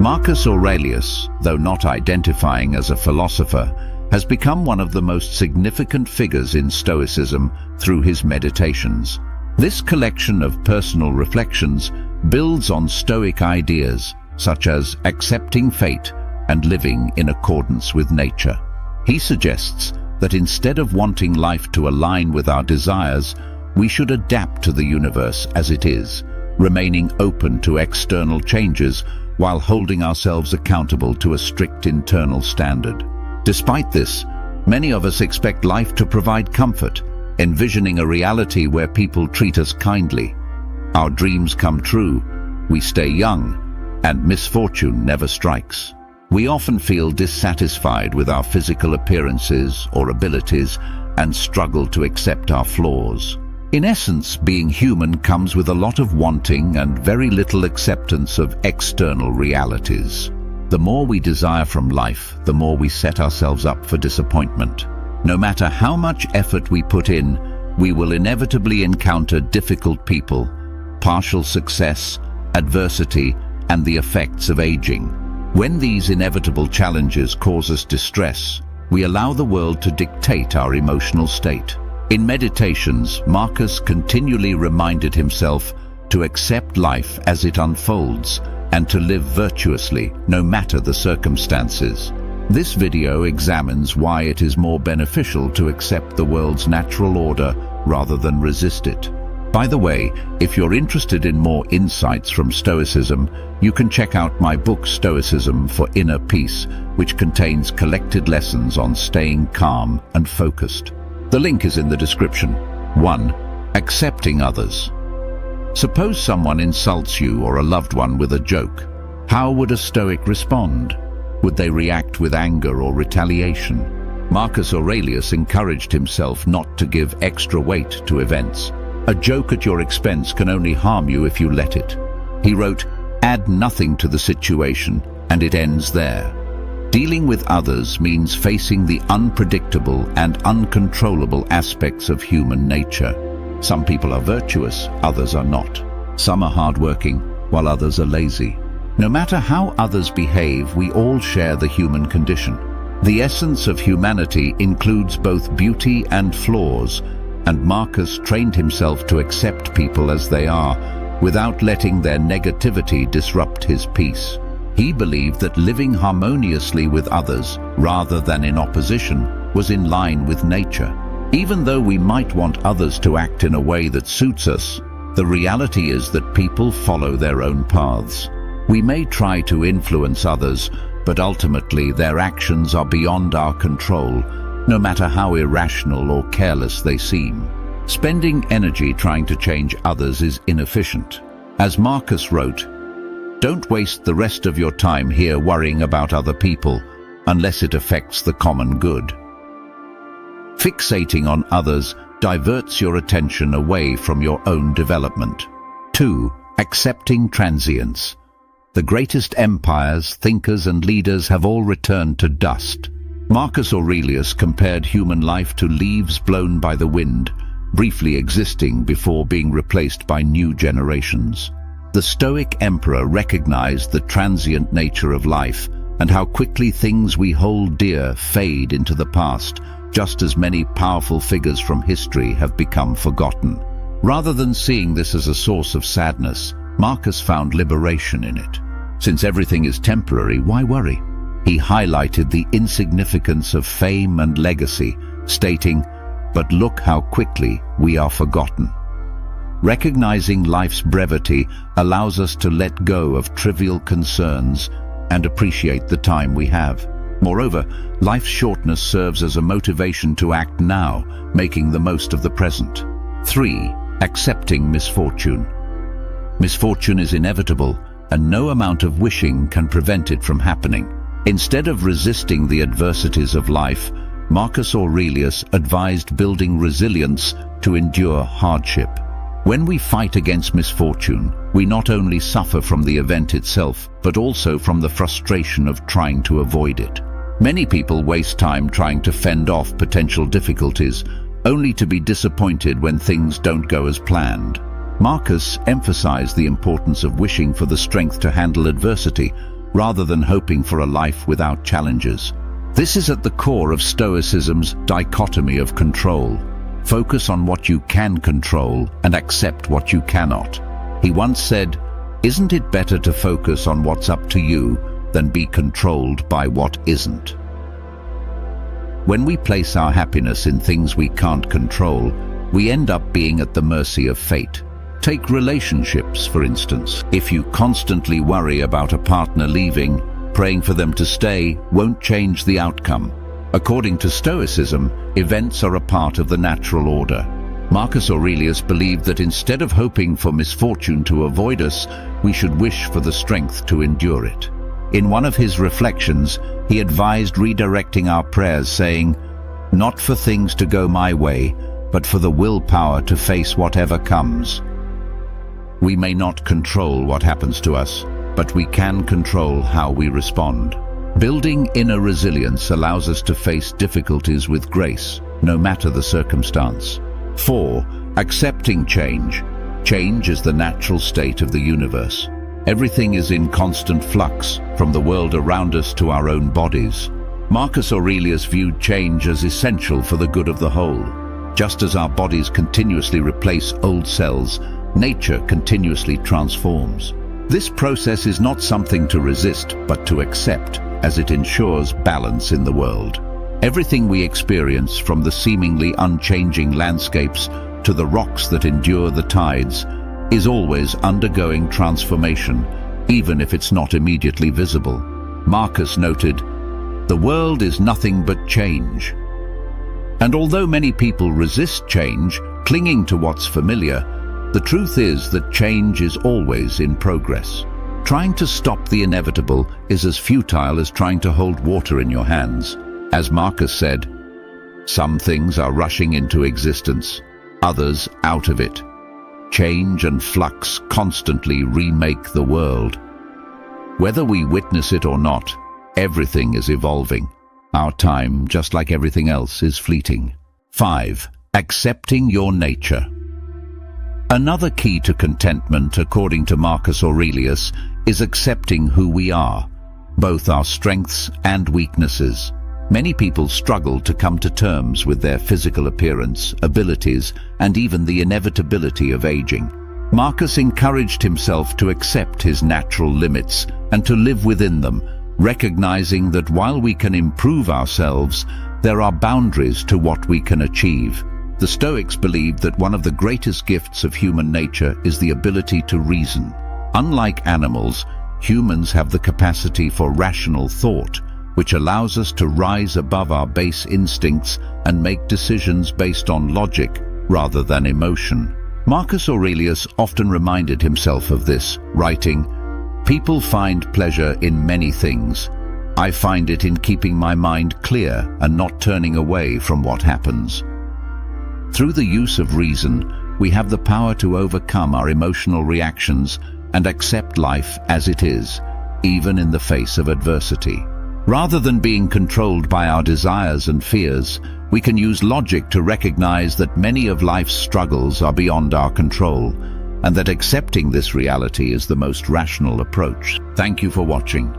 Marcus Aurelius, though not identifying as a philosopher, has become one of the most significant figures in Stoicism through his meditations. This collection of personal reflections builds on Stoic ideas such as accepting fate and living in accordance with nature. He suggests that instead of wanting life to align with our desires, we should adapt to the universe as it is, remaining open to external changes while holding ourselves accountable to a strict internal standard. Despite this, many of us expect life to provide comfort, envisioning a reality where people treat us kindly. Our dreams come true, we stay young, and misfortune never strikes. We often feel dissatisfied with our physical appearances or abilities and struggle to accept our flaws. In essence, being human comes with a lot of wanting and very little acceptance of external realities. The more we desire from life, the more we set ourselves up for disappointment. No matter how much effort we put in, we will inevitably encounter difficult people, partial success, adversity, and the effects of aging. When these inevitable challenges cause us distress, we allow the world to dictate our emotional state. In meditations, Marcus continually reminded himself to accept life as it unfolds and to live virtuously, no matter the circumstances. This video examines why it is more beneficial to accept the world's natural order rather than resist it. By the way, if you're interested in more insights from Stoicism, you can check out my book Stoicism for Inner Peace, which contains collected lessons on staying calm and focused. The link is in the description. 1. Accepting others. Suppose someone insults you or a loved one with a joke. How would a Stoic respond? Would they react with anger or retaliation? Marcus Aurelius encouraged himself not to give extra weight to events. A joke at your expense can only harm you if you let it. He wrote, "Add nothing to the situation, and it ends there." Dealing with others means facing the unpredictable and uncontrollable aspects of human nature. Some people are virtuous, others are not. Some are hardworking, while others are lazy. No matter how others behave, we all share the human condition. The essence of humanity includes both beauty and flaws, and Marcus trained himself to accept people as they are, without letting their negativity disrupt his peace. He believed that living harmoniously with others, rather than in opposition, was in line with nature. Even though we might want others to act in a way that suits us, the reality is that people follow their own paths. We may try to influence others, but ultimately their actions are beyond our control, no matter how irrational or careless they seem. Spending energy trying to change others is inefficient. As Marcus wrote, "Don't waste the rest of your time here worrying about other people, unless it affects the common good." Fixating on others diverts your attention away from your own development. 2. Accepting transience. The greatest empires, thinkers, and leaders have all returned to dust. Marcus Aurelius compared human life to leaves blown by the wind, briefly existing before being replaced by new generations. The Stoic emperor recognized the transient nature of life and how quickly things we hold dear fade into the past, just as many powerful figures from history have become forgotten. Rather than seeing this as a source of sadness, Marcus found liberation in it. Since everything is temporary, why worry? He highlighted the insignificance of fame and legacy, stating, "But look how quickly we are forgotten." Recognizing life's brevity allows us to let go of trivial concerns and appreciate the time we have. Moreover, life's shortness serves as a motivation to act now, making the most of the present. 3. Accepting misfortune. Misfortune is inevitable, and no amount of wishing can prevent it from happening. Instead of resisting the adversities of life, Marcus Aurelius advised building resilience to endure hardship. When we fight against misfortune, we not only suffer from the event itself, but also from the frustration of trying to avoid it. Many people waste time trying to fend off potential difficulties, only to be disappointed when things don't go as planned. Marcus emphasized the importance of wishing for the strength to handle adversity, rather than hoping for a life without challenges. This is at the core of Stoicism's dichotomy of control. Focus on what you can control and accept what you cannot. He once said, "Isn't it better to focus on what's up to you than be controlled by what isn't?" When we place our happiness in things we can't control, we end up being at the mercy of fate. Take relationships, for instance. If you constantly worry about a partner leaving, praying for them to stay won't change the outcome. According to Stoicism, events are a part of the natural order. Marcus Aurelius believed that instead of hoping for misfortune to avoid us, we should wish for the strength to endure it. In one of his reflections, he advised redirecting our prayers, saying, "Not for things to go my way, but for the willpower to face whatever comes." We may not control what happens to us, but we can control how we respond. Building inner resilience allows us to face difficulties with grace, no matter the circumstance. 4. Accepting change. Change is the natural state of the universe. Everything is in constant flux, from the world around us to our own bodies. Marcus Aurelius viewed change as essential for the good of the whole. Just as our bodies continuously replace old cells, nature continuously transforms. This process is not something to resist, but to accept, as it ensures balance in the world. Everything we experience, from the seemingly unchanging landscapes to the rocks that endure the tides, is always undergoing transformation, even if it's not immediately visible. Marcus noted, "The world is nothing but change." And although many people resist change, clinging to what's familiar, the truth is that change is always in progress. Trying to stop the inevitable is as futile as trying to hold water in your hands. As Marcus said, "Some things are rushing into existence, others out of it. Change and flux constantly remake the world. Whether we witness it or not, everything is evolving. Our time, just like everything else, is fleeting." 5. Accepting your nature. Another key to contentment, according to Marcus Aurelius, is accepting who we are, both our strengths and weaknesses. Many people struggle to come to terms with their physical appearance, abilities, and even the inevitability of aging. Marcus encouraged himself to accept his natural limits and to live within them, recognizing that while we can improve ourselves, there are boundaries to what we can achieve. The Stoics believed that one of the greatest gifts of human nature is the ability to reason. Unlike animals, humans have the capacity for rational thought, which allows us to rise above our base instincts and make decisions based on logic rather than emotion. Marcus Aurelius often reminded himself of this, writing, "People find pleasure in many things. I find it in keeping my mind clear and not turning away from what happens." Through the use of reason, we have the power to overcome our emotional reactions and accept life as it is, even in the face of adversity. Rather than being controlled by our desires and fears, we can use logic to recognize that many of life's struggles are beyond our control, and that accepting this reality is the most rational approach. Thank you for watching.